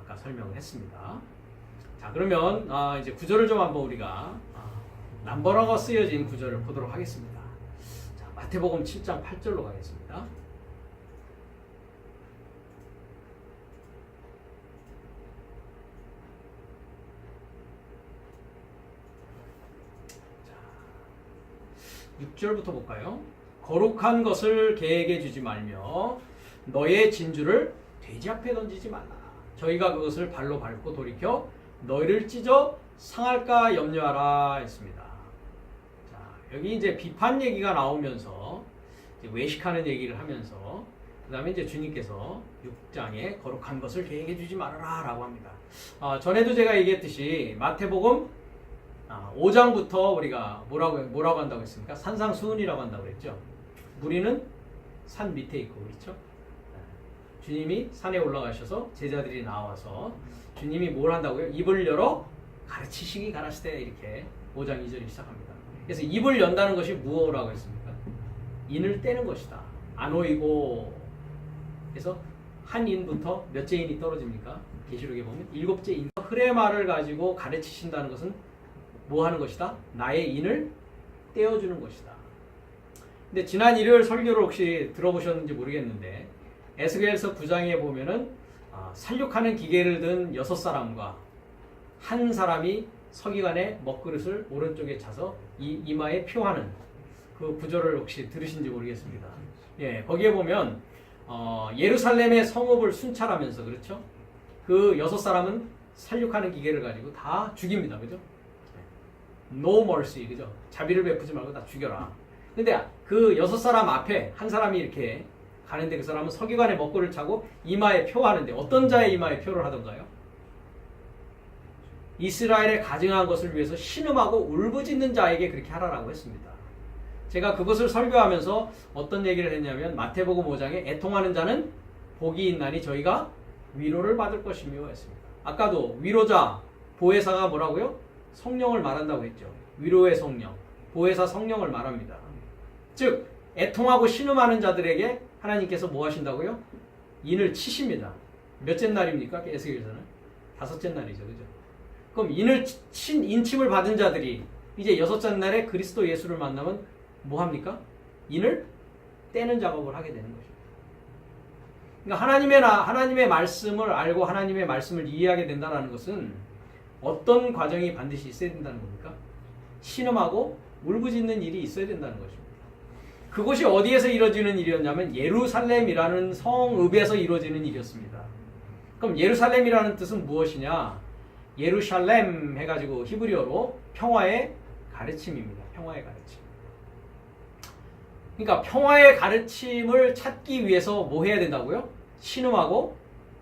아까 설명을 했습니다. 자, 그러면 이제 구절을 좀 한번 우리가 남버러가 쓰여진 구절을 보도록 하겠습니다. 자, 마태복음 7장 8절로 가겠습니다. 자, 6절부터 볼까요? 거룩한 것을 개에게 주지 말며 너의 진주를 돼지 앞에 던지지 말라. 저희가 그것을 발로 밟고 돌이켜 너희를 찢어 상할까 염려하라 했습니다. 자, 여기 이제 비판 얘기가 나오면서 이제 외식하는 얘기를 하면서 그 다음에 이제 주님께서 6장에 거룩한 것을 계획해 주지 말아라 라고 합니다. 전에도 제가 얘기했듯이 마태복음 5장부터 우리가 뭐라고 한다고 했습니까? 산상수훈이라고 한다고 했죠. 무리는 산 밑에 있고 그렇죠. 주님이 산에 올라가셔서 제자들이 나와서 주님이 뭘 한다고요? 입을 열어 가르치시기 가라시되 이렇게 5장 2절이 시작합니다. 그래서 입을 연다는 것이 무엇이라고 했습니까? 인을 떼는 것이다. 아노이고. 그래서 한 인부터 몇째 인이 떨어집니까? 계시록에 보면 7째 인. 흐레마를 가지고 가르치신다는 것은 뭐 하는 것이다? 나의 인을 떼어주는 것이다. 근데 지난 일요일 설교를 혹시 들어보셨는지 모르겠는데 에스겔서 9장에 보면은 살육하는 기계를 든 6사람과 한 사람이 서기관의 먹그릇을 오른쪽에 차서 이마에 표하는 그 구절을 혹시 들으신지 모르겠습니다. 예, 거기에 보면 예루살렘의 성읍을 순찰하면서 그렇죠? 그 6사람은 살육하는 기계를 가지고 다 죽입니다. 그죠? No mercy. 그죠? 자비를 베푸지 말고 다 죽여라. 근데 그 6사람 앞에 한 사람이 이렇게 가는데 그 사람은 서기관의 먹구를 차고 이마에 표하는데 어떤 자의 이마에 표를 하던가요? 이스라엘의 가증한 것을 위해서 신음하고 울부짖는 자에게 그렇게 하라라고 했습니다. 제가 그것을 설교하면서 어떤 얘기를 했냐면 마태복음 5장에 애통하는 자는 복이 있나니 저희가 위로를 받을 것이며 했습니다. 아까도 위로자, 보혜사가 뭐라고요? 성령을 말한다고 했죠. 위로의 성령, 보혜사 성령을 말합니다. 즉 애통하고 신음하는 자들에게 하나님께서 뭐 하신다고요? 인을 치십니다. 몇째 날입니까? 에스겔서는 5째 날이죠. 그죠? 그럼 인침을 받은 자들이 이제 6째 날에 그리스도 예수를 만나면 뭐 합니까? 인을 떼는 작업을 하게 되는 것입니다. 그러니까 하나님의 말씀을 알고 하나님의 말씀을 이해하게 된다는 것은 어떤 과정이 반드시 있어야 된다는 겁니까? 신음하고 울부짖는 일이 있어야 된다는 것입니다. 그것이 어디에서 이루어지는 일이었냐면 예루살렘이라는 성읍에서 이루어지는 일이었습니다. 그럼 예루살렘이라는 뜻은 무엇이냐? 예루샬렘 해가지고 히브리어로 평화의 가르침입니다. 평화의 가르침. 그러니까 평화의 가르침을 찾기 위해서 뭐 해야 된다고요? 신음하고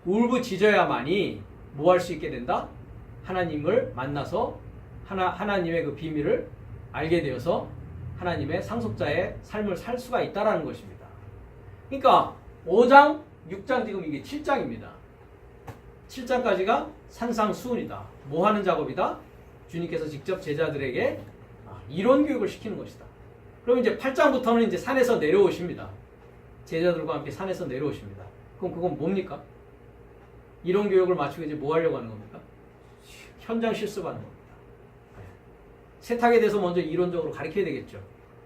울부짖어야만이 뭐 할 수 있게 된다? 하나님을 만나서 하나님의 그 비밀을 알게 되어서 하나님의 상속자의 삶을 살 수가 있다라는 것입니다. 그러니까 5장, 6장 지금 이게 7장입니다. 7장까지가 산상수훈이다. 뭐 하는 작업이다? 주님께서 직접 제자들에게 이론 교육을 시키는 것이다. 그럼 이제 8장부터는 이제 산에서 내려오십니다. 제자들과 함께 산에서 내려오십니다. 그럼 그건 뭡니까? 이론 교육을 마치고 이제 뭐 하려고 하는 겁니까? 현장 실습하는 겁니다. 세탁에 대해서 먼저 이론적으로 가르쳐야 되겠죠.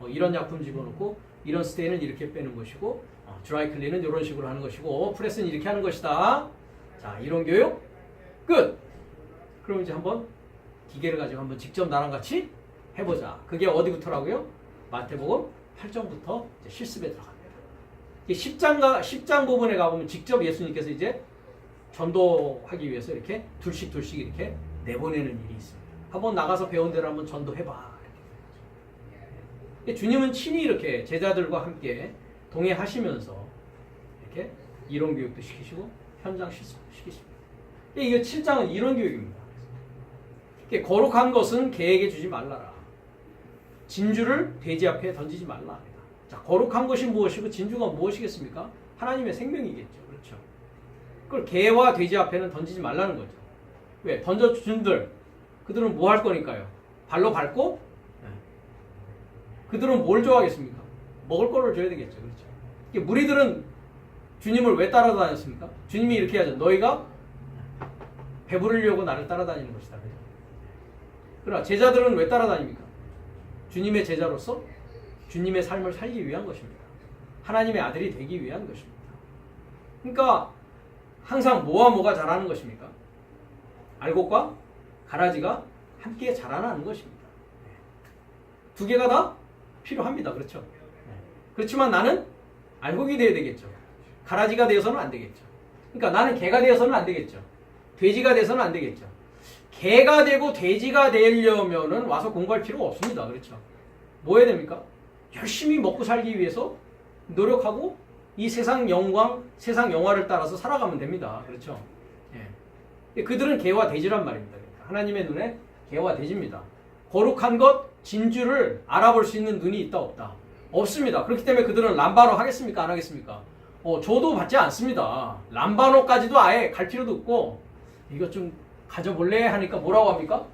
이런 약품 집어넣고 이런 스테인은 이렇게 빼는 것이고 드라이 클린은 이런 식으로 하는 것이고 프레스는 이렇게 하는 것이다. 자, 이론 교육 끝. 그럼 이제 한번 기계를 가지고 한번 직접 나랑 같이 해보자. 그게 어디부터라고요? 마태복음 8장부터 이제 실습에 들어갑니다. 10장 부분에 가보면 직접 예수님께서 이제 전도하기 위해서 이렇게 둘씩 이렇게 내보내는 일이 있습니다. 한번 나가서 배운 대로 한번 전도해봐. 이렇게. 주님은 친히 이렇게 제자들과 함께 동행하시면서 이렇게 이론 교육도 시키시고 현장 실습도 시키십니다. 이게 7장은 이론 교육입니다. 거룩한 것은 개에게 주지 말라라. 진주를 돼지 앞에 던지지 말라. 자, 거룩한 것이 무엇이고 진주가 무엇이겠습니까? 하나님의 생명이겠죠. 그렇죠. 그걸 개와 돼지 앞에는 던지지 말라는 거죠. 왜? 던져준들 그들은 뭐 할 거니까요? 발로 밟고 그들은 뭘 좋아하겠습니까? 먹을 거를 줘야 되겠죠. 그렇죠. 무리들은 주님을 왜 따라다녔습니까? 주님이 이렇게 하죠. 너희가 배부르려고 나를 따라다니는 것이다. 그렇죠? 그러나 제자들은 왜 따라다닙니까? 주님의 제자로서 주님의 삶을 살기 위한 것입니다. 하나님의 아들이 되기 위한 것입니다. 그러니까 항상 뭐가 자라는 것입니까? 알곡과 가라지가 함께 자라나는 것입니다. 두 개가 다 필요합니다. 그렇죠? 그렇지만 나는 알곡이 되어야 되겠죠. 가라지가 되어서는 안 되겠죠. 그러니까 나는 개가 되어서는 안 되겠죠. 돼지가 되어서는 안 되겠죠. 개가 되고 돼지가 되려면은 와서 공부할 필요가 없습니다. 그렇죠? 뭐 해야 됩니까? 열심히 먹고 살기 위해서 노력하고 이 세상 영광, 세상 영화를 따라서 살아가면 됩니다. 그렇죠? 예. 그들은 개와 돼지란 말입니다. 하나님의 눈에 개와 돼지입니다. 거룩한 것, 진주를 알아볼 수 있는 눈이 있다 없다? 없습니다. 그렇기 때문에 그들은 람바노 하겠습니까? 안 하겠습니까? 저도 받지 않습니다. 람바노까지도 아예 갈 필요도 없고 이것 좀 가져볼래? 하니까 뭐라고 합니까?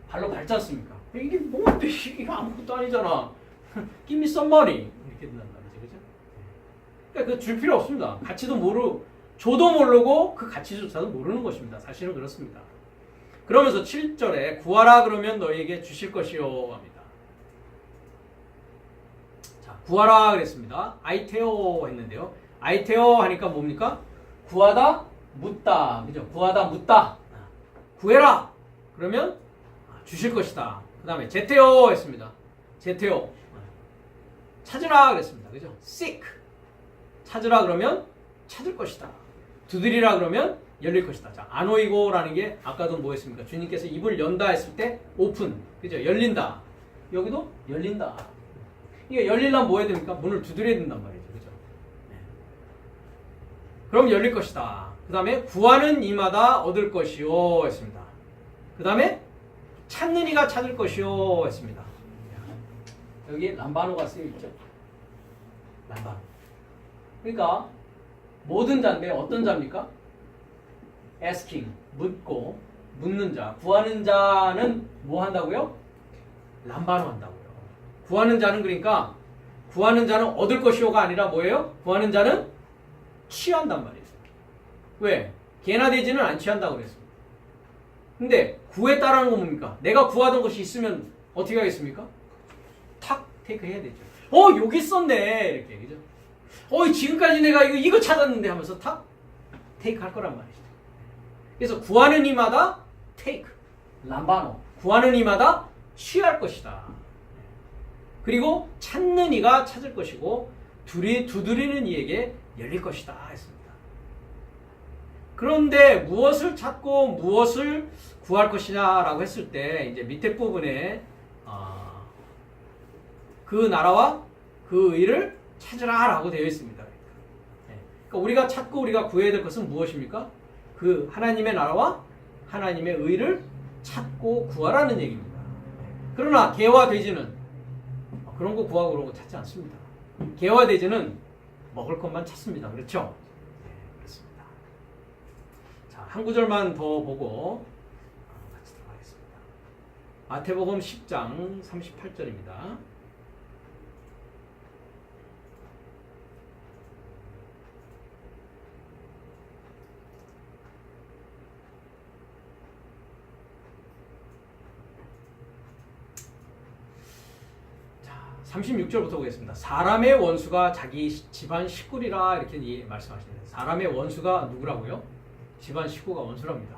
발로 밟지 않습니까? 이게 뭔데? 이거 아무것도 아니잖아. Give me some money. 이렇게 된단 말이죠. 그죠? 그러니까 줄 필요 없습니다. 가치도 저도 모르고 그 가치조차도 모르는 것입니다. 사실은 그렇습니다. 그러면서 7절에 구하라 그러면 너희에게 주실 것이요 합니다. 자, 구하라 그랬습니다. 아이테오 했는데요. 아이테오 하니까 뭡니까? 구하다, 묻다. 그죠? 구하다, 묻다. 구해라. 그러면 주실 것이다. 그 다음에 제테오 했습니다. 제테오. 찾으라 그랬습니다. 그죠? seek. 찾으라 그러면 찾을 것이다. 두드리라 그러면 열릴 것이다. 자, 아노이고라는 게 아까도 뭐 했습니까? 주님께서 입을 연다 했을 때 오픈. 그죠? 열린다. 여기도 열린다. 이게 열리려면 뭐 해야 됩니까? 문을 두드려야 된단 말이죠. 그죠? 네. 그럼 열릴 것이다. 그 다음에 구하는 이마다 얻을 것이요 했습니다. 그 다음에 찾는 이가 찾을 것이요 했습니다. 여기 람바노가 쓰여 있죠. 람바노. 그러니까 모든 자인데 어떤 자입니까? asking, 묻고 묻는 자. 구하는 자는 뭐 한다고요? 람바노 한다고요. 구하는 자는 그러니까 구하는 자는 얻을 것이요가 아니라 뭐예요? 구하는 자는 취한단 말이에요. 왜? 개나 돼지는 안 취한다고 그랬습니다. 근데 구했다라는 건 뭡니까? 내가 구하던 것이 있으면 어떻게 하겠습니까? 탁 테이크 해야 되죠. 여기 있었네 이렇게 그죠? 지금까지 내가 이거 찾았는데 하면서 탁 테이크 할 거란 말이죠. 그래서 구하는 이마다 테이크 람바노 구하는 이마다 취할 것이다. 그리고 찾는 이가 찾을 것이고 두드리는 이에게 열릴 것이다 했습니다. 그런데 무엇을 찾고 무엇을 구할 것이냐라고 했을 때 이제 밑에 부분에 그 나라와 그 의를 찾으라라고 되어 있습니다. 그러니까 우리가 찾고 우리가 구해야 될 것은 무엇입니까? 그 하나님의 나라와 하나님의 의를 찾고 구하라는 얘기입니다. 그러나 개와 돼지는 그런 거 구하고 그런 거 찾지 않습니다. 개와 돼지는 먹을 것만 찾습니다. 그렇죠? 네, 그렇습니다. 자, 한 구절만 더 보고 같이 들어가겠습니다. 마태복음 10장 38절입니다. 자, 36절부터 보겠습니다. 사람의 원수가 자기 집안 식구리라 이렇게 말씀하시네요. 사람의 원수가 누구라고요? 집안 식구가 원수랍니다.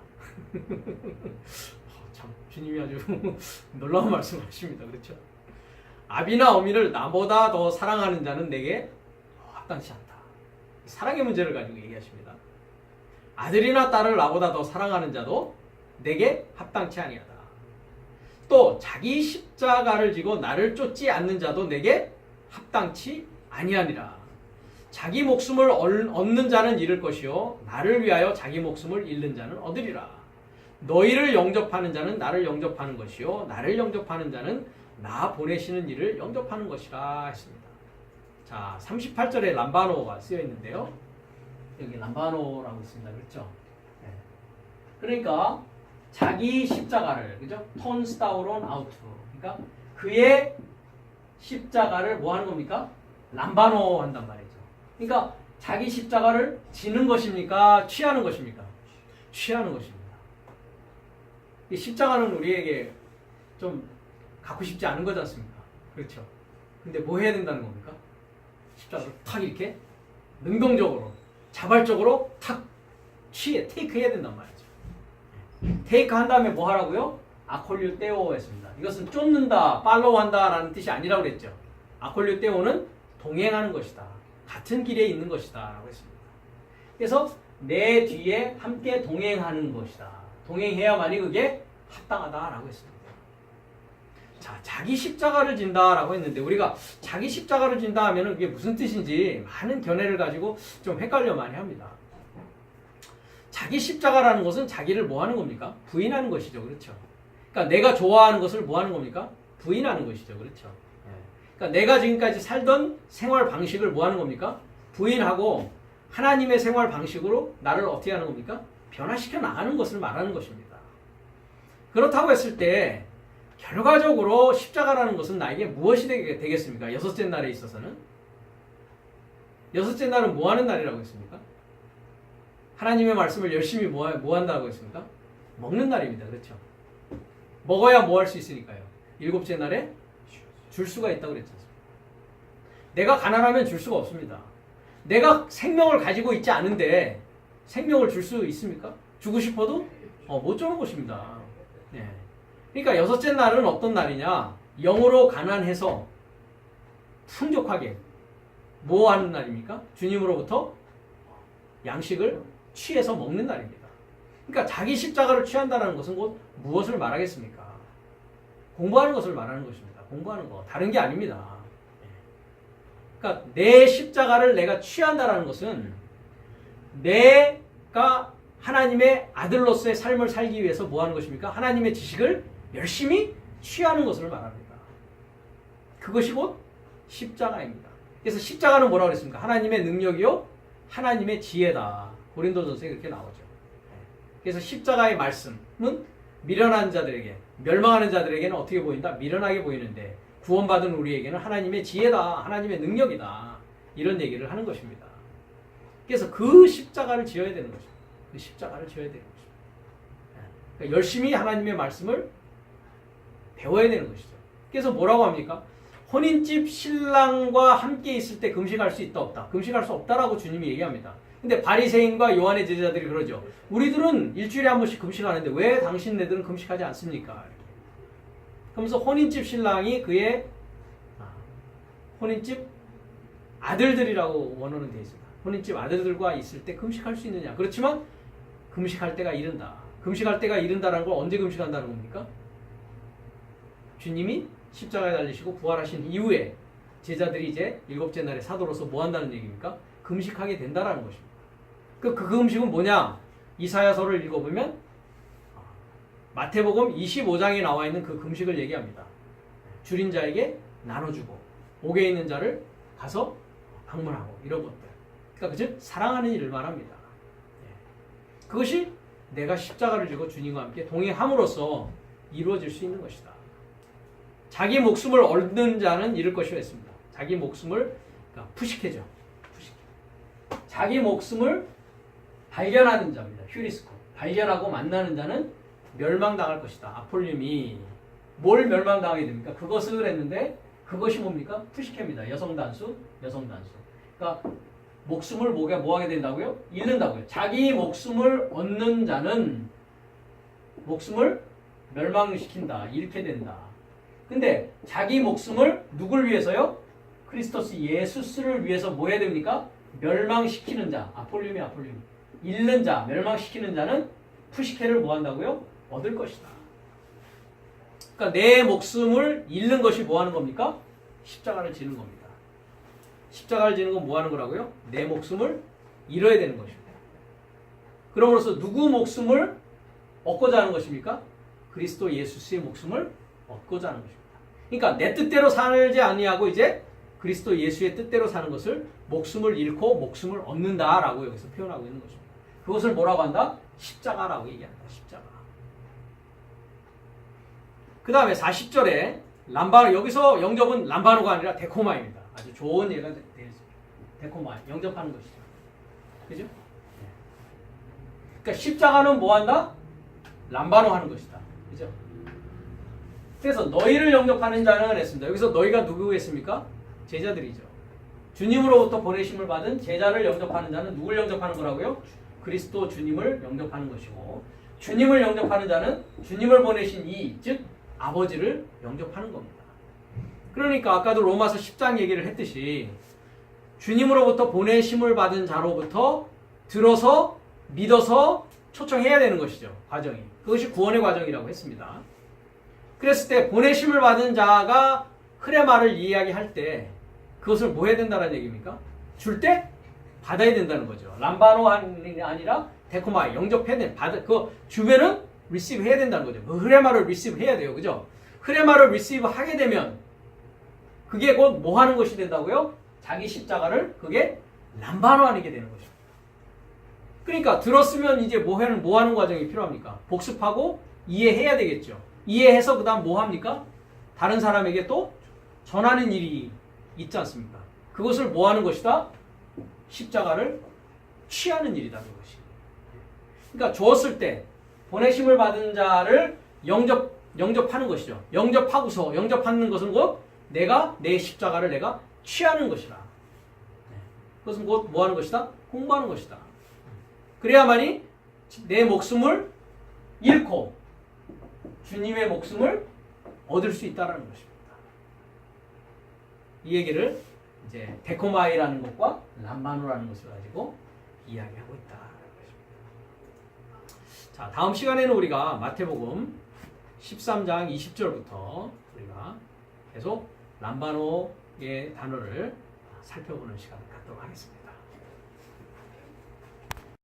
참 주님이 아주 놀라운 말씀을 하십니다. 그렇죠? 아비나 어미를 나보다 더 사랑하는 자는 내게 합당치 않다. 사랑의 문제를 가지고 얘기하십니다. 아들이나 딸을 나보다 더 사랑하는 자도 내게 합당치 아니하다. 또 자기 십자가를 지고 나를 쫓지 않는 자도 내게 합당치 아니하니라. 자기 목숨을 얻는 자는 잃을 것이요 나를 위하여 자기 목숨을 잃는 자는 얻으리라. 너희를 영접하는 자는 나를 영접하는 것이요 나를 영접하는 자는 나 보내시는 이를 영접하는 것이라 했습니다. 자, 38절에 람바노가 쓰여 있는데요. 여기 람바노라고 있습니다. 그렇죠? 네. 그러니까 자기 십자가를, 그죠? 톤스타우론 아우트. 그러니까 그의 십자가를 뭐 하는 겁니까? 람바노 한단 말이죠. 그러니까 자기 십자가를 지는 것입니까? 취하는 것입니까? 취하는 것입니다. 이 십자가는 우리에게 좀 갖고 싶지 않은 거지 않습니까? 그렇죠? 근데 뭐 해야 된다는 겁니까? 십자가를 탁 이렇게 능동적으로, 자발적으로 탁 테이크 해야 된단 말이죠. 테이크 한 다음에 뭐 하라고요? 아콜류 떼오 했습니다. 이것은 쫓는다, 팔로우 한다 라는 뜻이 아니라고 그랬죠. 아콜류 떼오는 동행하는 것이다. 같은 길에 있는 것이다 라고 했습니다. 그래서 내 뒤에 함께 동행하는 것이다. 동행해야만이 그게 합당하다라고 했습니다. 자, 자기 십자가를 진다라고 했는데 우리가 자기 십자가를 진다 하면은 그게 무슨 뜻인지 많은 견해를 가지고 좀 헷갈려 많이 합니다. 자기 십자가라는 것은 자기를 뭐 하는 겁니까? 부인하는 것이죠. 그렇죠? 그러니까 내가 좋아하는 것을 뭐 하는 겁니까? 부인하는 것이죠. 그렇죠? 그러니까 내가 지금까지 살던 생활 방식을 뭐 하는 겁니까? 부인하고 하나님의 생활 방식으로 나를 어떻게 하는 겁니까? 변화시켜 나가는 것을 말하는 것입니다. 그렇다고 했을 때 결과적으로 십자가라는 것은 나에게 무엇이 되겠습니까? 여섯째 날에 있어서는 여섯째 날은 뭐 하는 날이라고 했습니까? 하나님의 말씀을 열심히 뭐 한다고 했습니까? 먹는 날입니다. 그렇죠? 먹어야 뭐 할 수 있으니까요. 일곱째 날에 줄 수가 있다고 그랬지 않습니까? 내가 가난하면 줄 수가 없습니다. 내가 생명을 가지고 있지 않은데 생명을 줄 수 있습니까? 주고 싶어도 못 주는 것입니다. 네. 그러니까 여섯째 날은 어떤 날이냐? 영으로 가난해서 풍족하게 뭐 하는 날입니까? 주님으로부터 양식을 취해서 먹는 날입니다. 그러니까 자기 십자가를 취한다는 것은 곧 무엇을 말하겠습니까? 공부하는 것을 말하는 것입니다. 공부하는 거. 다른 게 아닙니다. 그러니까 내 십자가를 내가 취한다는 것은 내가 하나님의 아들로서의 삶을 살기 위해서 뭐 하는 것입니까? 하나님의 지식을 열심히 취하는 것을 말합니다. 그것이 곧 십자가입니다. 그래서 십자가는 뭐라고 그랬습니까? 하나님의 능력이요 하나님의 지혜다. 고린도전서에 그렇게 나오죠. 그래서 십자가의 말씀은 미련한 자들에게, 멸망하는 자들에게는 어떻게 보인다? 미련하게 보이는데 구원받은 우리에게는 하나님의 지혜다. 하나님의 능력이다. 이런 얘기를 하는 것입니다. 그래서 그 십자가를 지어야 되는 것입니다. 그 십자가를 지어야 되는 것입니다. 그러니까 열심히 하나님의 말씀을 배워야 되는 것이죠. 그래서 뭐라고 합니까? 혼인집 신랑과 함께 있을 때 금식할 수 있다 없다. 금식할 수 없다라고 주님이 얘기합니다. 근데 바리새인과 요한의 제자들이 그러죠. 우리들은 일주일에 한 번씩 금식하는데 왜 당신네들은 금식하지 않습니까? 그러면서 혼인집 신랑이 그의 혼인집 아들들이라고 원어는 되어 있습니다. 혼인집 아들들과 있을 때 금식할 수 있느냐? 그렇지만 금식할 때가 이른다. 금식할 때가 이른다라는 걸 언제 금식한다는 겁니까? 주님이 십자가에 달리시고 부활하신 이후에 제자들이 이제 일곱째 날에 사도로서 뭐 한다는 얘기입니까? 금식하게 된다라는 것입니다. 그 금식은 뭐냐? 이사야서를 읽어보면 마태복음 25장에 나와 있는 그 금식을 얘기합니다. 줄인 자에게 나눠주고 옥에 있는 자를 가서 방문하고 이런 것들. 그러니까 즉 사랑하는 일을 말합니다. 그것이 내가 십자가를 지고 주님과 함께 동행함으로써 이루어질 수 있는 것이다. 자기 목숨을 얻는 자는 잃을 것이라 했습니다. 자기 목숨을 그러니까 푸시케죠. 푸시케. 자기 목숨을 발견하는 자입니다. 휴리스코. 발견하고 만나는 자는 멸망당할 것이다. 아폴륨이 뭘 멸망당하게 됩니까? 그것을 했는데 그것이 뭡니까? 푸시케입니다. 여성단수. 그러니까 목숨을 뭐 하게 된다고요? 잃는다고요. 자기 목숨을 얻는 자는 목숨을 멸망시킨다. 잃게 된다. 근데 자기 목숨을 누굴 위해서요? 크리스토스 예수스를 위해서 뭐 해야 됩니까? 멸망시키는 자. 아폴륨. 잃는 자, 멸망시키는 자는 푸시케를 뭐 한다고요? 얻을 것이다. 그러니까 내 목숨을 잃는 것이 뭐 하는 겁니까? 십자가를 지는 겁니다. 십자가를 지는 건 뭐 하는 거라고요? 내 목숨을 잃어야 되는 것입니다. 그러므로서 누구 목숨을 얻고자 하는 것입니까? 그리스도 예수스의 목숨을 얻고자 하는 것입니다. 그러니까 내 뜻대로 살지 아니하고 이제 그리스도 예수의 뜻대로 사는 것을 목숨을 잃고 목숨을 얻는다라고 여기서 표현하고 있는 것입니다. 그것을 뭐라고 한다? 십자가라고 얘기한다. 십자가. 그 다음에 40절에 람바노, 여기서 영접은 람바노가 아니라 데코마입니다. 아주 좋은 예가 되겠습니다. 데코마, 영접하는 것이죠. 그죠? 그러니까 십자가는 뭐 한다? 람바노 하는 것이다. 그죠? 그래서 너희를 영접하는 자는 했습니다. 여기서 너희가 누구겠습니까? 제자들이죠. 주님으로부터 보내심을 받은 제자를 영접하는 자는 누굴 영접하는 거라고요? 그리스도 주님을 영접하는 것이고, 주님을 영접하는 자는 주님을 보내신 이, 즉 아버지를 영접하는 겁니다. 그러니까 아까도 로마서 10장 얘기를 했듯이 주님으로부터 보내심을 받은 자로부터 들어서 믿어서 초청해야 되는 것이죠. 과정이. 그것이 구원의 과정이라고 했습니다. 그랬을 때 보내심을 받은 자가 흐레마를 이야기할 때 그것을 뭐 해야 된다는 얘기입니까? 줄 때 받아야 된다는 거죠. 람바노 아니라 데코마, 영접해야 돼. 그 주변은 리시브 해야 된다는 거죠. 그 흐레마를 리시브 해야 돼요. 그죠? 흐레마를 리시브 하게 되면 그게 곧 뭐 하는 것이 된다고요? 자기 십자가를 그게 람바노 하게 되는 것입니다. 그러니까 들었으면 이제 뭐 하는 과정이 필요합니까? 복습하고 이해해야 되겠죠. 이해해서 그 다음 뭐 합니까? 다른 사람에게 또 전하는 일이 있지 않습니까? 그것을 뭐 하는 것이다? 십자가를 취하는 일이다. 그것이. 그러니까 주었을 때 보내심을 받은 자를 영접하는 것이죠. 영접하는 것은 곧 내가 내 십자가를 내가 취하는 것이라. 그것은 곧 뭐 하는 것이다? 공부하는 것이다. 그래야만이 내 목숨을 잃고 주님의 목숨을 얻을 수 있다는 것입니다. 이 얘기를 이제 데코마이라는 것과 람바노라는 것을 가지고 이야기하고 있다는 것입니다. 자, 다음 시간에는 우리가 마태복음 13장 20절부터 우리가 계속 람바노의 단어를 살펴보는 시간을 갖도록 하겠습니다.